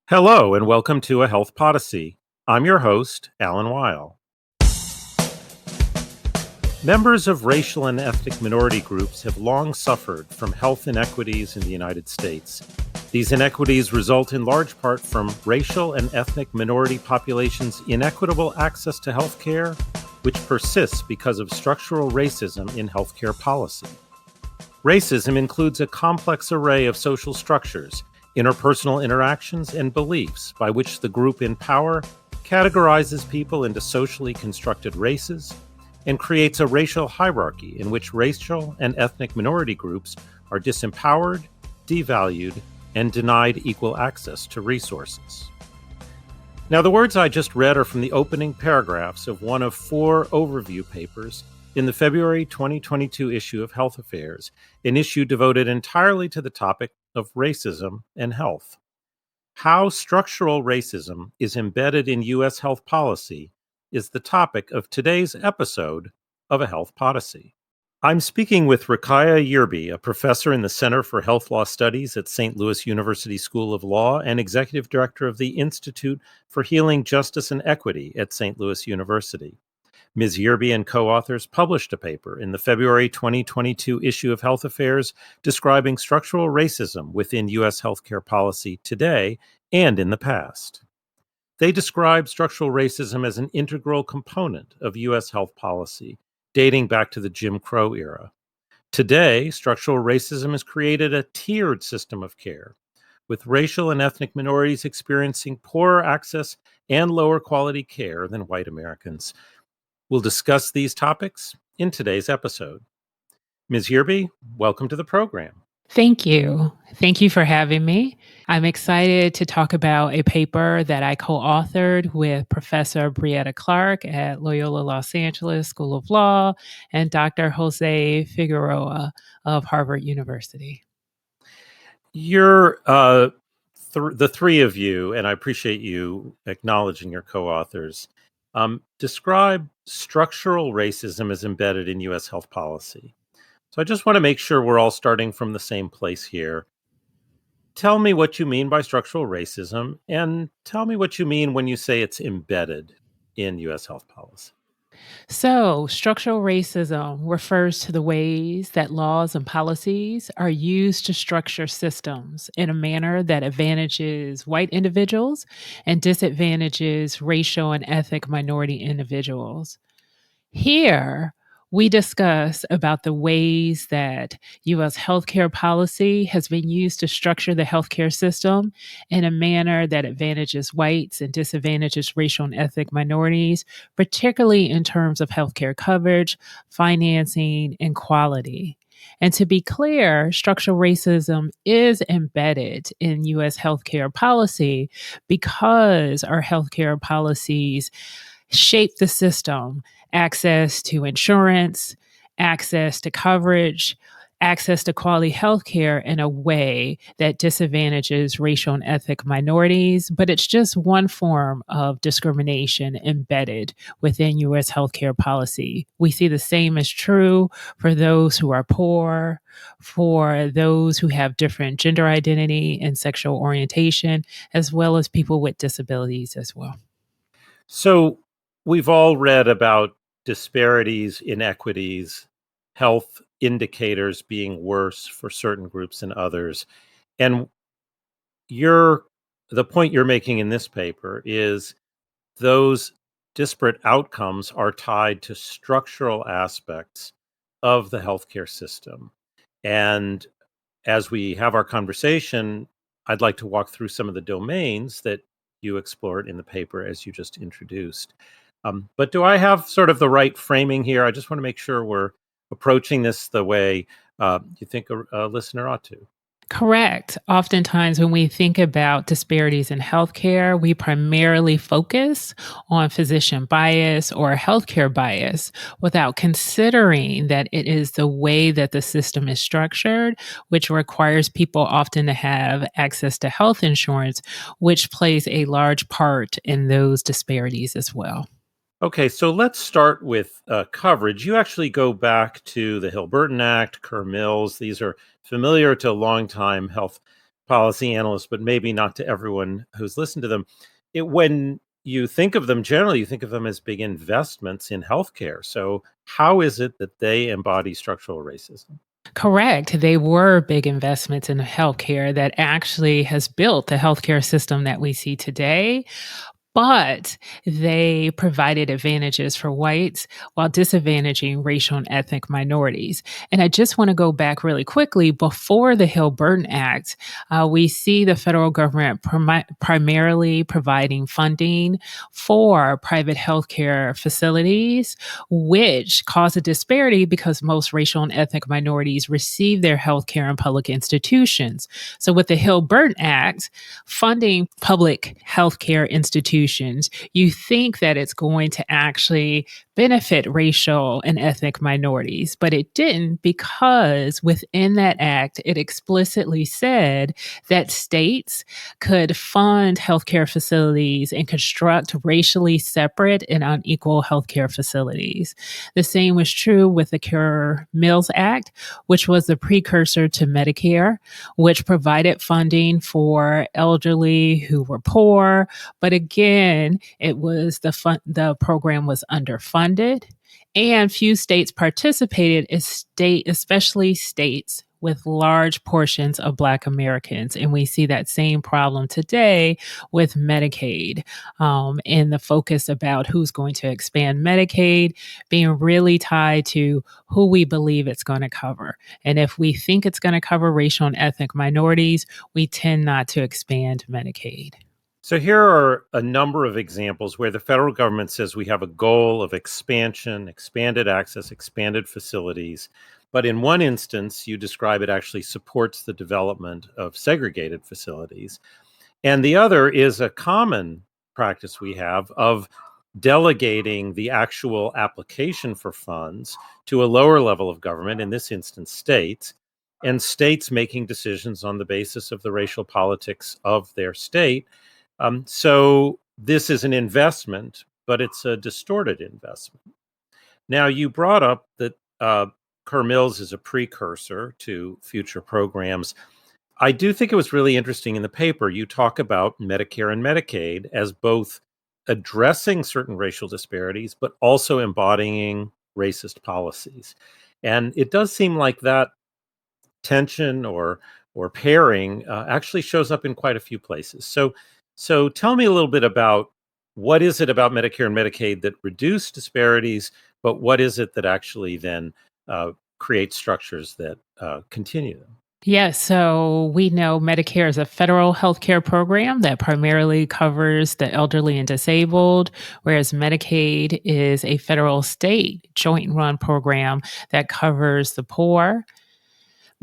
Hello, and welcome to a Health Podyssey. I'm your host, Alan Weil. Members of racial and ethnic minority groups have long suffered from health inequities in the United States. These inequities result in large part from racial and ethnic minority populations' inequitable access to health care, which persists because of structural racism in healthcare policy. Racism includes a complex array of social structures, interpersonal interactions, and beliefs by which the group in power categorizes people into socially constructed races and creates a racial hierarchy in which racial and ethnic minority groups are disempowered, devalued, and denied equal access to resources. Now, the words I just read are from the opening paragraphs of one of 4 overview papers in the February 2022 issue of Health Affairs, an issue devoted entirely to the topic of racism and health. How structural racism is embedded in U.S. health policy is the topic of today's episode of A Health Podyssey. I'm speaking with Ruqaiijah Yearby, a professor in the Center for Health Law Studies at St. Louis University School of Law and executive director of the Institute for Healing, Justice, and Equity at St. Louis University. Ms. Yearby and co-authors published a paper in the February 2022 issue of Health Affairs describing structural racism within U.S. healthcare policy today and in the past. They describe structural racism as an integral component of U.S. health policy, dating back to the Jim Crow era. Today, structural racism has created a tiered system of care, with racial and ethnic minorities experiencing poorer access and lower quality care than white Americans. We'll discuss these topics in today's episode. Ms. Yearby, welcome to the program. Thank you. Thank you for having me. I'm excited to talk about a paper that I co-authored with Professor Brietta Clark at Loyola Los Angeles School of Law and Dr. Jose Figueroa of Harvard University. You're the three of you, and I appreciate you acknowledging your co-authors, describe structural racism as embedded in U.S. health policy. So I just want to make sure we're all starting from the same place here. Tell me what you mean by structural racism, and tell me what you mean when you say it's embedded in U.S. health policy. So, structural racism refers to the ways that laws and policies are used to structure systems in a manner that advantages white individuals and disadvantages racial and ethnic minority individuals. Here, we discuss about the ways that U.S. healthcare policy has been used to structure the healthcare system in a manner that advantages whites and disadvantages racial and ethnic minorities, particularly in terms of healthcare coverage, financing, and quality. And to be clear, structural racism is embedded in U.S. healthcare policy because our healthcare policies shape the system: access to insurance, access to coverage, access to quality healthcare in a way that disadvantages racial and ethnic minorities. But it's just one form of discrimination embedded within U.S. healthcare policy. We see the same is true for those who are poor, for those who have different gender identity and sexual orientation, as well as people with disabilities as well. So we've all read about disparities, inequities, health indicators being worse for certain groups than others. And the point you're making in this paper is those disparate outcomes are tied to structural aspects of the healthcare system. And as we have our conversation, I'd like to walk through some of the domains that you explored in the paper as you just introduced. But do I have sort of the right framing here? I just want to make sure we're approaching this the way you think a listener ought to. Correct. Oftentimes, when we think about disparities in healthcare, we primarily focus on physician bias or healthcare bias without considering that it is the way that the system is structured, which requires people often to have access to health insurance, which plays a large part in those disparities as well. Okay, so let's start with coverage. You actually go back to the Hill-Burton Act, Kerr-Mills. These are familiar to longtime health policy analysts, but maybe not to everyone who's listened to them. When you think of them generally, you think of them as big investments in healthcare. So how is it that they embody structural racism? Correct. They were big investments in healthcare that actually has built the healthcare system that we see today. But they provided advantages for whites while disadvantaging racial and ethnic minorities. And I just want to go back really quickly. Before the Hill-Burton Act, we see the federal government primarily providing funding for private healthcare facilities, which caused a disparity because most racial and ethnic minorities receive their healthcare in public institutions. So with the Hill-Burton Act, funding public healthcare institutions, you think that it's going to actually benefit racial and ethnic minorities, but it didn't, because within that act, it explicitly said that states could fund healthcare facilities and construct racially separate and unequal healthcare facilities. The same was true with the Kerr-Mills Act, which was the precursor to Medicare, which provided funding for elderly who were poor. But again, it was the program was underfunded, and few states participated, especially states with large portions of Black Americans. And we see that same problem today with Medicaid, and the focus about who's going to expand Medicaid being really tied to who we believe it's going to cover. And if we think it's going to cover racial and ethnic minorities, we tend not to expand Medicaid. So here are a number of examples where the federal government says we have a goal of expansion, expanded access, expanded facilities. But in one instance, you describe it actually supports the development of segregated facilities. And the other is a common practice we have of delegating the actual application for funds to a lower level of government, in this instance, states, and states making decisions on the basis of the racial politics of their state. So this is an investment, but it's a distorted investment. Now, you brought up that Kerr-Mills is a precursor to future programs. I do think it was really interesting in the paper. You talk about Medicare and Medicaid as both addressing certain racial disparities, but also embodying racist policies. And it does seem like that tension or pairing actually shows up in quite a few places. So tell me a little bit about what is it about Medicare and Medicaid that reduce disparities, but what is it that actually then creates structures that continue them? Yes, so we know Medicare is a federal healthcare program that primarily covers the elderly and disabled, whereas Medicaid is a federal state joint run program that covers the poor.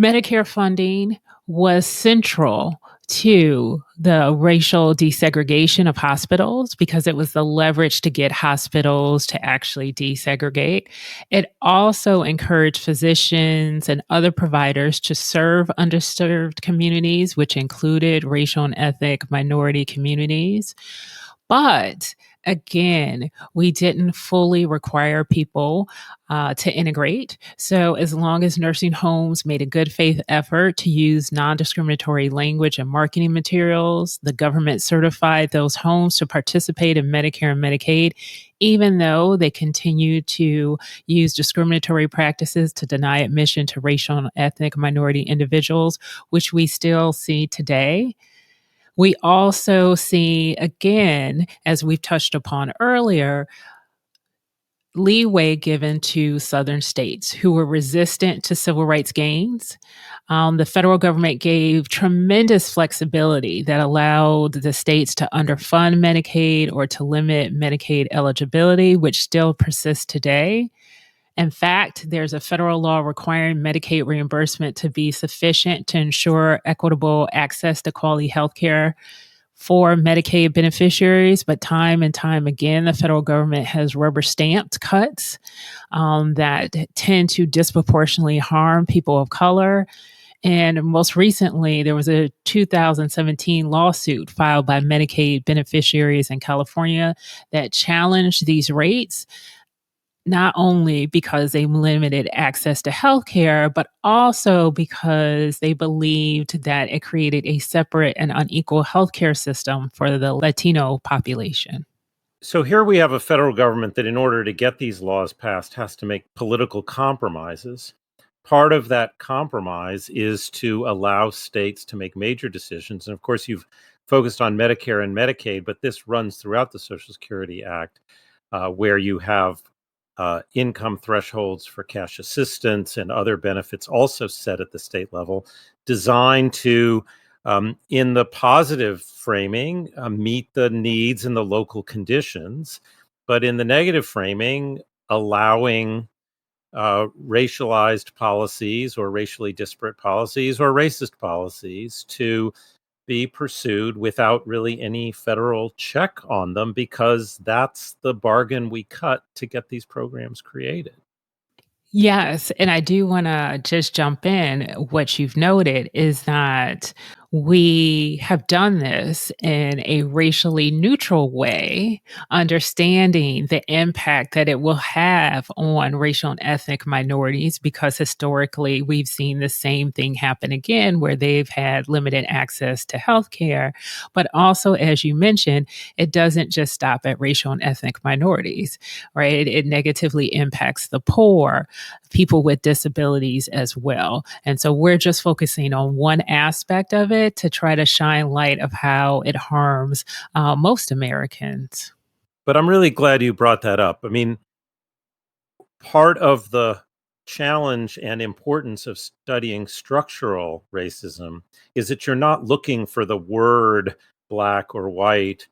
Medicare funding was central to the racial desegregation of hospitals because it was the leverage to get hospitals to actually desegregate. It also encouraged physicians and other providers to serve underserved communities, which included racial and ethnic minority communities. But again, we didn't fully require people to integrate. So, as long as nursing homes made a good faith effort to use non discriminatory language and marketing materials, the government certified those homes to participate in Medicare and Medicaid, even though they continued to use discriminatory practices to deny admission to racial and ethnic minority individuals, which we still see today. We also see, again, as we've touched upon earlier, leeway given to Southern states who were resistant to civil rights gains. The federal government gave tremendous flexibility that allowed the states to underfund Medicaid or to limit Medicaid eligibility, which still persists today. In fact, there's a federal law requiring Medicaid reimbursement to be sufficient to ensure equitable access to quality health care for Medicaid beneficiaries. But time and time again, the federal government has rubber stamped cuts that tend to disproportionately harm people of color. And most recently, there was a 2017 lawsuit filed by Medicaid beneficiaries in California that challenged these rates. not only because they limited access to healthcare, but also because they believed that it created a separate and unequal healthcare system for the Latino population. So here we have a federal government that, in order to get these laws passed, has to make political compromises. Part of that compromise is to allow states to make major decisions. And of course, you've focused on Medicare and Medicaid, but this runs throughout the Social Security Act, where you have income thresholds for cash assistance and other benefits also set at the state level, designed to, in the positive framing, meet the needs and the local conditions, but in the negative framing, allowing racialized policies or racially disparate policies or racist policies to be pursued without really any federal check on them, because that's the bargain we cut to get these programs created. Yes, and I do wanna just jump in. What you've noted is that we have done this in a racially neutral way, understanding the impact that it will have on racial and ethnic minorities, because historically we've seen the same thing happen again where they've had limited access to healthcare. But also, as you mentioned, it doesn't just stop at racial and ethnic minorities, right? It negatively impacts the poor, people with disabilities as well. And so we're just focusing on one aspect of it to try to shine light of how it harms most Americans. But I'm really glad you brought that up. I mean, part of the challenge and importance of studying structural racism is that you're not looking for the word black or white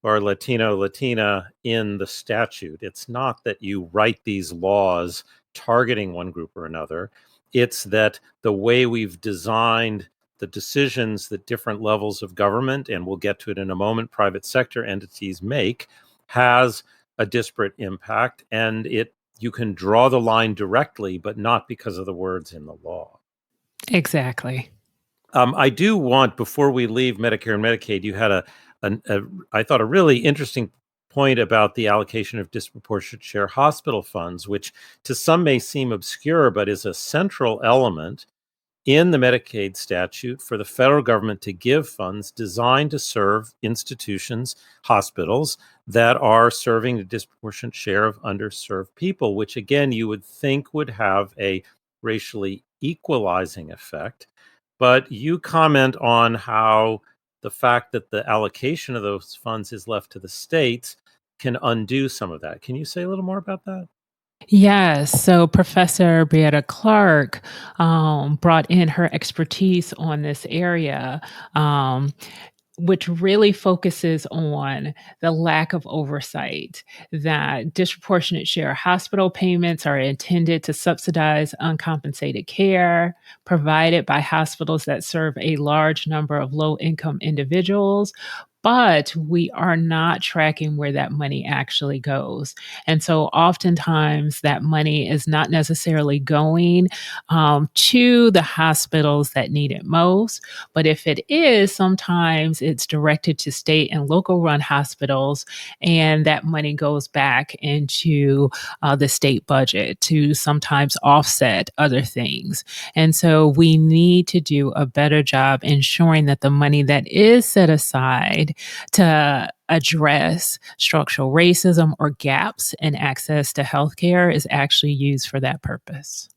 or Latino, Latina in the statute. It's not that you write these laws targeting one group or another. It's that the way we've designed the decisions that different levels of government, and we'll get to it in a moment, private sector entities make, has a disparate impact, and you can draw the line directly, but not because of the words in the law. Exactly. I do want, before we leave Medicare and Medicaid, you had I thought, a really interesting point about the allocation of disproportionate share hospital funds, which to some may seem obscure, but is a central element in the Medicaid statute for the federal government to give funds designed to serve institutions, hospitals that are serving a disproportionate share of underserved people, which again, you would think would have a racially equalizing effect. But you comment on how the fact that the allocation of those funds is left to the states can undo some of that. Can you say a little more about that? Yes. So Professor Brietta Clark brought in her expertise on this area. Which really focuses on the lack of oversight, that disproportionate share hospital payments are intended to subsidize uncompensated care provided by hospitals that serve a large number of low income individuals. But we are not tracking where that money actually goes. And so oftentimes that money is not necessarily going to the hospitals that need it most. But if it is, sometimes it's directed to state and local run hospitals, and that money goes back into the state budget to sometimes offset other things. And so we need to do a better job ensuring that the money that is set aside to address structural racism or gaps in access to healthcare is actually used for that purpose.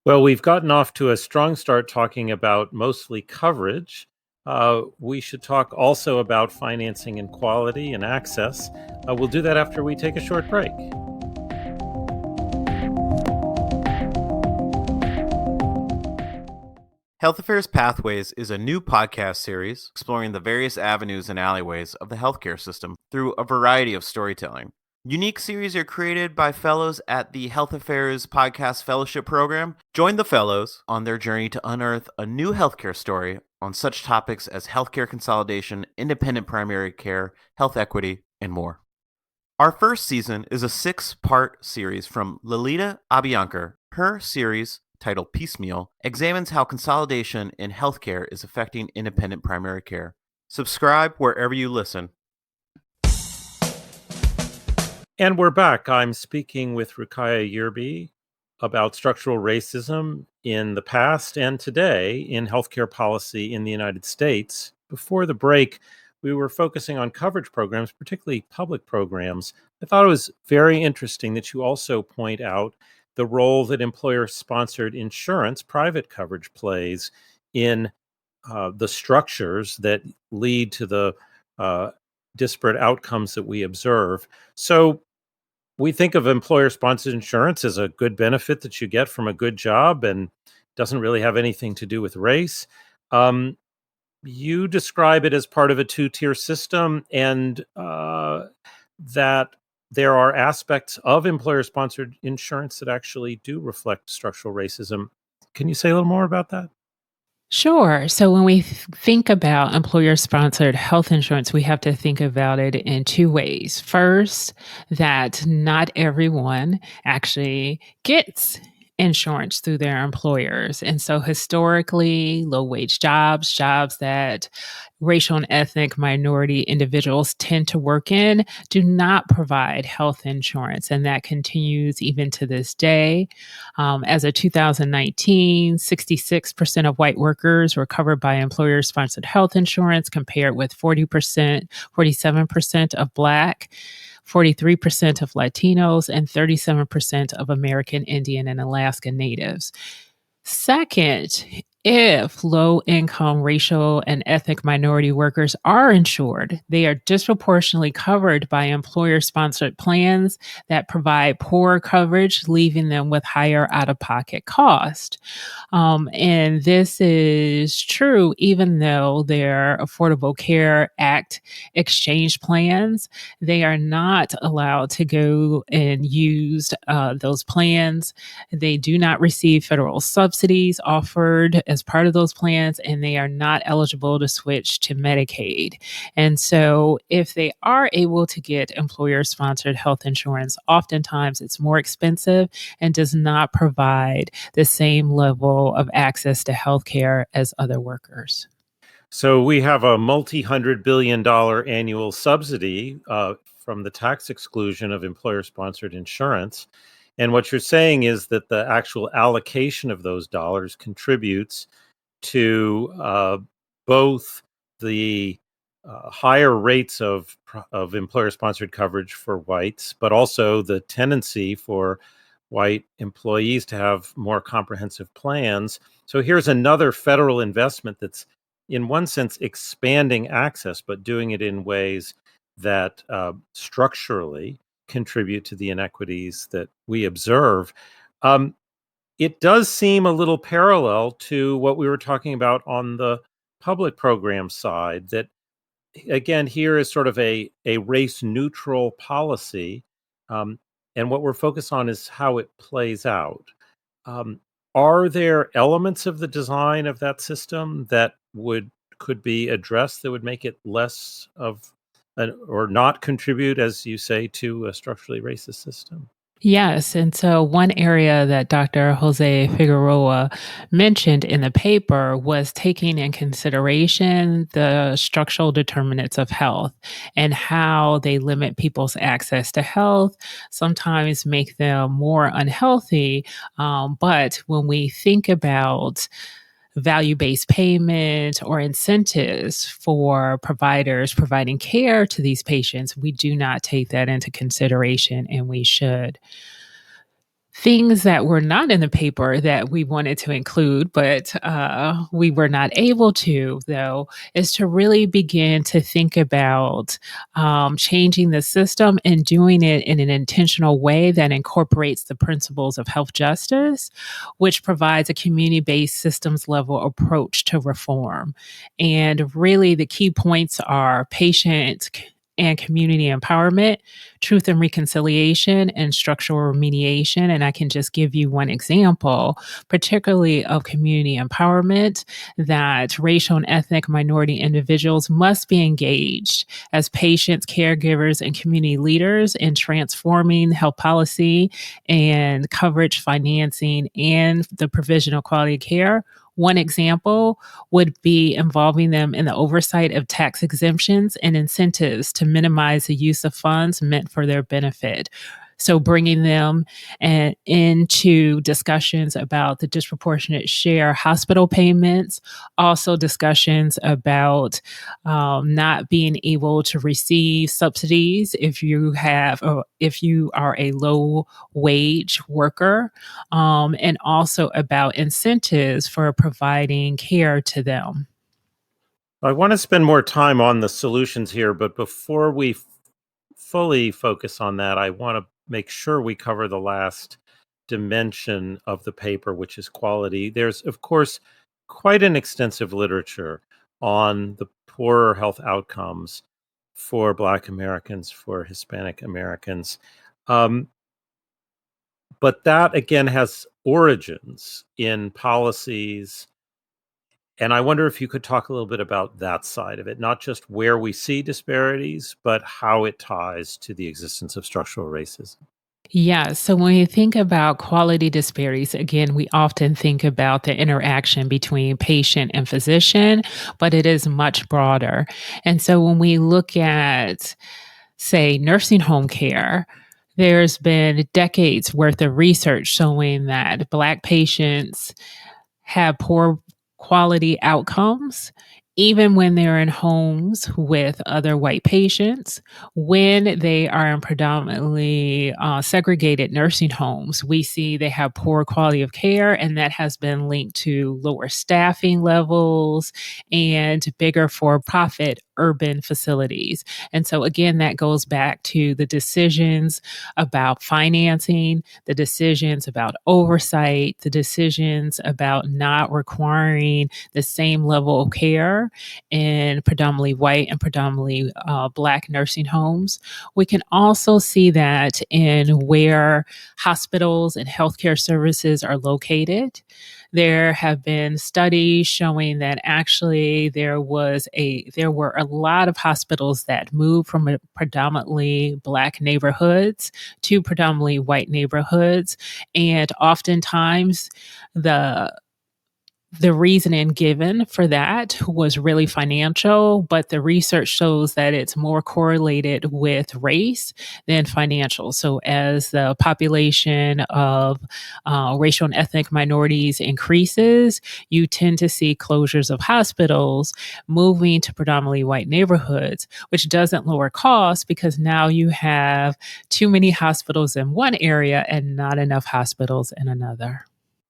Well, we've gotten off to a strong start talking about mostly coverage. We should talk also about financing and quality and access. We'll do that after we take a short break. Health Affairs Pathways is a new podcast series exploring the various avenues and alleyways of the healthcare system through a variety of storytelling. Unique series are created by fellows at the Health Affairs Podcast Fellowship Program. Join the fellows on their journey to unearth a new healthcare story on such topics as healthcare consolidation, independent primary care, health equity, and more. Our first season is a 6-part series from Lolita Abiancar. Her series, titled Piecemeal, examines how consolidation in healthcare is affecting independent primary care. Subscribe wherever you listen. And we're back. I'm speaking with Ruqaiijah Yearby about structural racism in the past and today in healthcare policy in the United States. Before the break, we were focusing on coverage programs, particularly public programs. I thought it was very interesting that you also point out the role that employer-sponsored insurance, private coverage, plays in the structures that lead to the uh, disparate outcomes that we observe. So we think of employer-sponsored insurance as a good benefit that you get from a good job and doesn't really have anything to do with race. Um, you describe it as part of a two-tier system, and that there are aspects of employer-sponsored insurance that actually do reflect structural racism. Can you say a little more about that? Sure. So when we think about employer sponsored health insurance, we have to think about it in two ways. First, that not everyone actually gets insurance through their employers. And so historically, low wage jobs that racial and ethnic minority individuals tend to work in, do not provide health insurance. And that continues even to this day. As of 2019, 66% of white workers were covered by employer sponsored health insurance, compared with 40%, 47% of Black, 43% of Latinos, and 37% of American Indian and Alaska Natives. Second, if low income racial and ethnic minority workers are insured, they are disproportionately covered by employer sponsored plans that provide poor coverage, leaving them with higher out of pocket cost. And this is true even though their Affordable Care Act exchange plans, they are not allowed to go and use those plans. They do not receive federal subsidies offered as part of those plans, and they are not eligible to switch to Medicaid. And so, if they are able to get employer sponsored health insurance, oftentimes it's more expensive and does not provide the same level of access to health care as other workers. So we have a multi-$100 billion annual subsidy from the tax exclusion of employer-sponsored insurance. And what you're saying is that the actual allocation of those dollars contributes to both the higher rates of employer-sponsored coverage for whites, but also the tendency for white employees to have more comprehensive plans. So here's another federal investment that's, in one sense, expanding access, but doing it in ways that structurally contribute to the inequities that we observe. Um, it does seem a little parallel to what we were talking about on the public program side, that again, here is sort of a race neutral policy. Um, and what we're focused on is how it plays out. Um, are there elements of the design of that system that could be addressed that would make it less of or not contribute, as you say, to a structurally racist system? Yes. And so one area that Dr. Jose Figueroa mentioned in the paper was taking in consideration the structural determinants of health and how they limit people's access to health, sometimes make them more unhealthy. But when we think about value based payment or incentives for providers providing care to these patients, we do not take that into consideration, and we should. Things that were not in the paper that we wanted to include, but we were not able to, though, is to really begin to think about changing the system and doing it in an intentional way that incorporates the principles of health justice, which provides a community based systems level approach to reform. And really, the key points are patient and community empowerment, truth and reconciliation, and structural remediation. And I can just give you one example, particularly of community empowerment, that racial and ethnic minority individuals must be engaged as patients, caregivers, and community leaders in transforming health policy and coverage financing and the provision of quality care One example would be involving them in the oversight of tax exemptions and incentives to minimize the use of funds meant for their benefit. So bringing them into discussions about the disproportionate share hospital payments, also discussions about not being able to receive subsidies if you have, or if you are a low wage worker, and also about incentives for providing care to them. I want to spend more time on the solutions here, but before we fully focus on that, I want to make sure we cover the last dimension of the paper, which is quality. There's, of course, quite an extensive literature on the poorer health outcomes for Black Americans, for Hispanic Americans. But that, again, has origins in policies. And I wonder if you could talk a little bit about that side of it, not just where we see disparities, but how it ties to the existence of structural racism. Yeah, so when you think about quality disparities, again, we often think about the interaction between patient and physician, but it is much broader. And so when we look at, say, nursing home care, there's been decades worth of research showing that Black patients have poor quality outcomes, even when they're in homes with other white patients. When they are in predominantly segregated nursing homes, we see they have poor quality of care, and that has been linked to lower staffing levels and bigger for profit urban facilities. And so, again, that goes back to the decisions about financing, the decisions about oversight, the decisions about not requiring the same level of care in predominantly white and predominantly Black nursing homes. We can also see that in where hospitals and healthcare services are located. There have been studies showing that actually there were a lot of hospitals that moved from predominantly Black neighborhoods to predominantly white neighborhoods, and oftentimes the reasoning given for that was really financial, but the research shows that it's more correlated with race than financial. So, as the population of racial and ethnic minorities increases, you tend to see closures of hospitals moving to predominantly white neighborhoods, which doesn't lower costs because now you have too many hospitals in one area and not enough hospitals in another.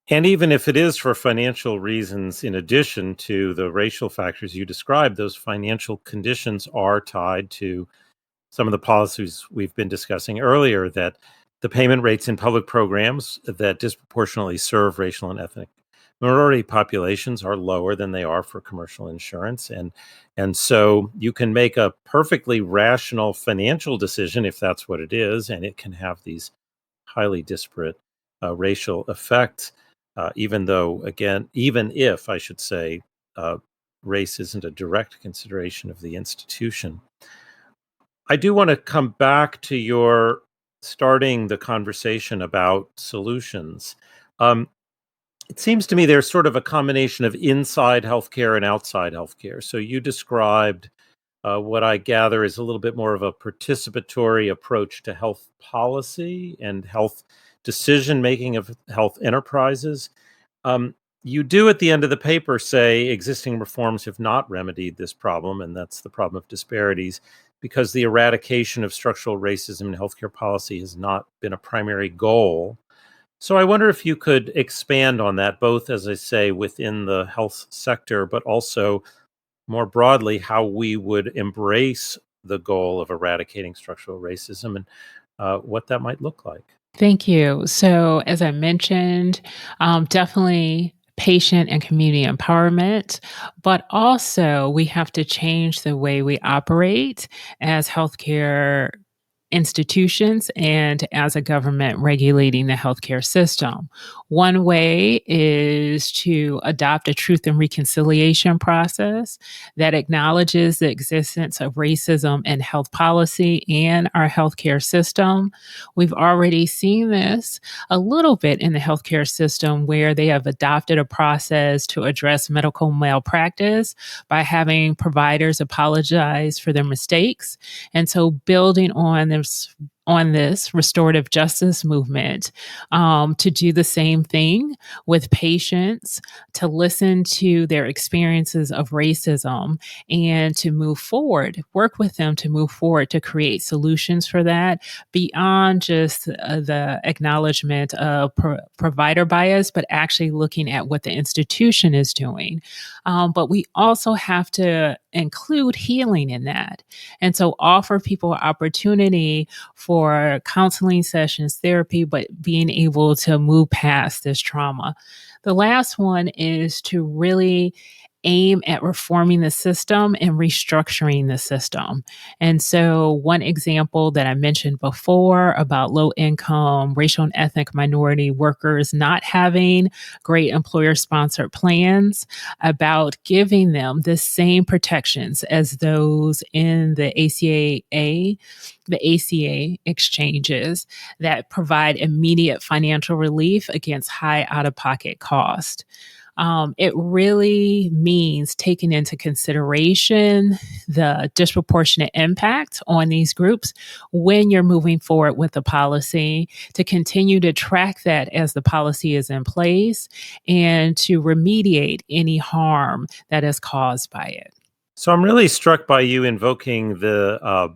And even if it is for financial reasons, in addition to the racial factors you described, those financial conditions are tied to some of the policies we've been discussing earlier, that the payment rates in public programs that disproportionately serve racial and ethnic minority populations are lower than they are for commercial insurance. And so you can make a perfectly rational financial decision if that's what it is, and it can have these highly disparate racial effects. Even if I should say, race isn't a direct consideration of the institution. I do want to come back to your starting the conversation about solutions. Um, it seems to me there's sort of a combination of inside healthcare and outside healthcare. So you described what I gather is a little bit more of a participatory approach to health policy and health decision making of health enterprises. Um, you do at the end of the paper say existing reforms have not remedied this problem, and that's the problem of disparities, because the eradication of structural racism in healthcare policy has not been a primary goal. So I wonder if you could expand on that, both, as I say, within the health sector, but also more broadly, how we would embrace the goal of eradicating structural racism and what that might look like. Thank you. So, as I mentioned, definitely patient and community empowerment, but also we have to change the way we operate as healthcare institutions and as a government regulating the healthcare system. One way is to adopt a truth and reconciliation process that acknowledges the existence of racism in health policy and our healthcare system. We've already seen this a little bit in the healthcare system where they have adopted a process to address medical malpractice by having providers apologize for their mistakes. And so building on this restorative justice movement, to do the same thing with patients, to listen to their experiences of racism and to move forward, work with them to move forward to create solutions for that beyond just the acknowledgement of provider bias, but actually looking at what the institution is doing. But we also have to include healing in that. And so offer people opportunity for counseling sessions, therapy, but being able to move past this trauma. The last one is to really aim at reforming the system and restructuring the system. And so, one example that I mentioned before about low income, racial and ethnic minority workers not having great employer sponsored plans, about giving them the same protections as those in the ACA exchanges that provide immediate financial relief against high out of pocket cost. It really means taking into consideration the disproportionate impact on these groups when you're moving forward with the policy, to continue to track that as the policy is in place and to remediate any harm that is caused by it. So I'm really struck by you invoking the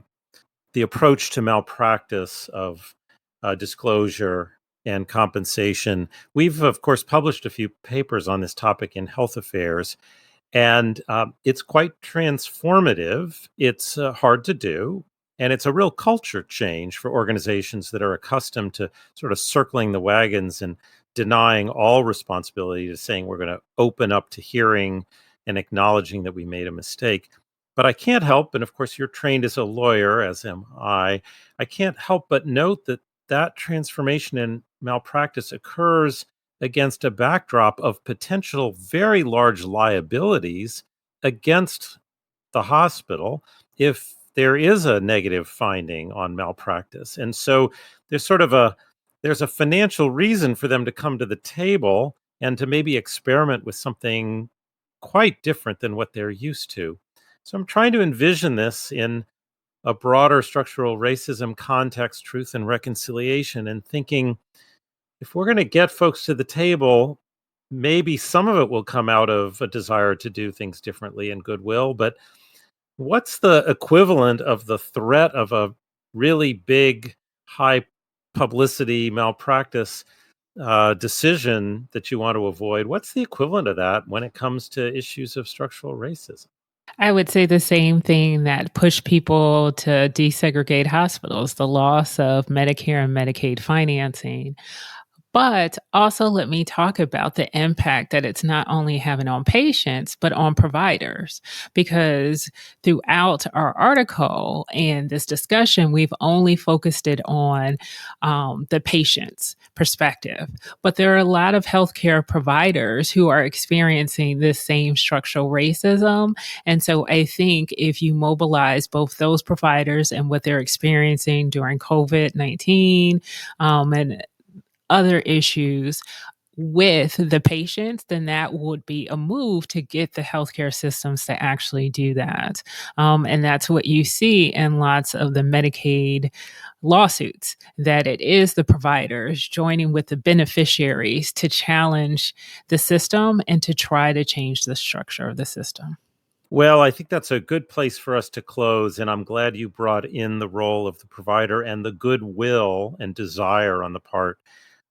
approach to malpractice of disclosure and compensation. We've, of course, published a few papers on this topic in Health Affairs, and it's quite transformative. It's hard to do, and it's a real culture change for organizations that are accustomed to sort of circling the wagons and denying all responsibility to saying we're going to open up to hearing and acknowledging that we made a mistake. But I can't help, and of course, you're trained as a lawyer, as am I can't help but note that that transformation in malpractice occurs against a backdrop of potential very large liabilities against the hospital if there is a negative finding on malpractice. And so there's sort of there's a financial reason for them to come to the table and to maybe experiment with something quite different than what they're used to. So I'm trying to envision this in a broader structural racism context, truth and reconciliation, and thinking if we're going to get folks to the table, maybe some of it will come out of a desire to do things differently and goodwill. But what's the equivalent of the threat of a really big, high publicity malpractice decision that you want to avoid? What's the equivalent of that when it comes to issues of structural racism? I would say the same thing that pushed people to desegregate hospitals, the loss of Medicare and Medicaid financing. But also, let me talk about the impact that it's not only having on patients, but on providers. Because throughout our article and this discussion, we've only focused it on the patient's perspective. But there are a lot of healthcare providers who are experiencing this same structural racism. And so I think if you mobilize both those providers and what they're experiencing during COVID-19, and other issues with the patients, then that would be a move to get the healthcare systems to actually do that. And that's what you see in lots of the Medicaid lawsuits, that it is the providers joining with the beneficiaries to challenge the system and to try to change the structure of the system. Well, I think that's a good place for us to close. And I'm glad you brought in the role of the provider and the goodwill and desire on the part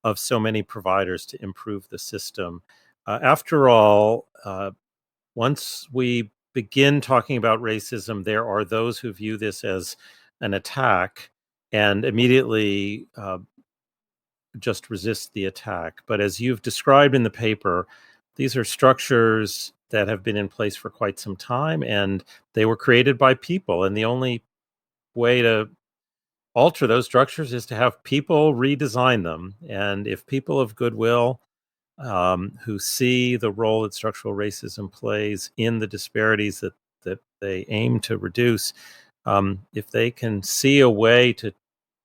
of so many providers to improve the system. After all, once we begin talking about racism, there are those who view this as an attack and immediately just resist the attack. But as you've described in the paper, these are structures that have been in place for quite some time and they were created by people. And the only way to alter those structures is to have people redesign them. And if people of goodwill who see the role that structural racism plays in the disparities that they aim to reduce, if they can see a way to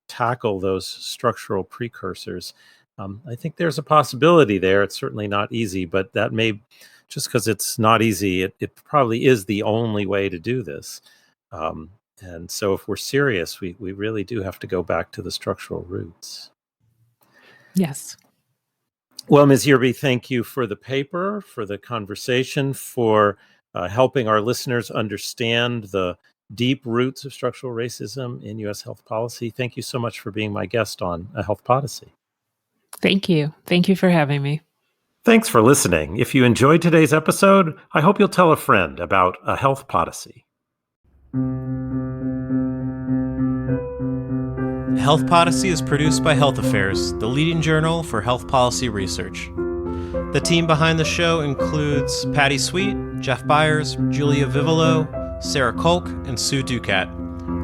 tackle those structural precursors, I think there's a possibility there. It's certainly not easy, but that may, just because it's not easy, it probably is the only way to do this. And so if we're serious, we really do have to go back to the structural roots. Yes. Well, Ms. Yearby, thank you for the paper, for the conversation, for helping our listeners understand the deep roots of structural racism in U.S. health policy. Thank you so much for being my guest on A Health Podyssey. Thank you. Thank you for having me. Thanks for listening. If you enjoyed today's episode, I hope you'll tell a friend about A Health Podyssey. Health Podyssey is produced by Health Affairs, the leading journal for health policy research. The team behind the show includes Patty Sweet, Jeff Byers, Julia Vivolo, Sarah Kolk, and Sue Ducat.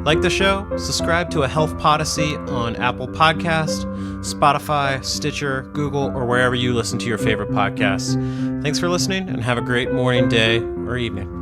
Like the show? Subscribe to A Health Podyssey on Apple Podcast, Spotify, Stitcher, Google, or wherever you listen to your favorite podcasts. Thanks for listening, and have a great morning, day, or evening.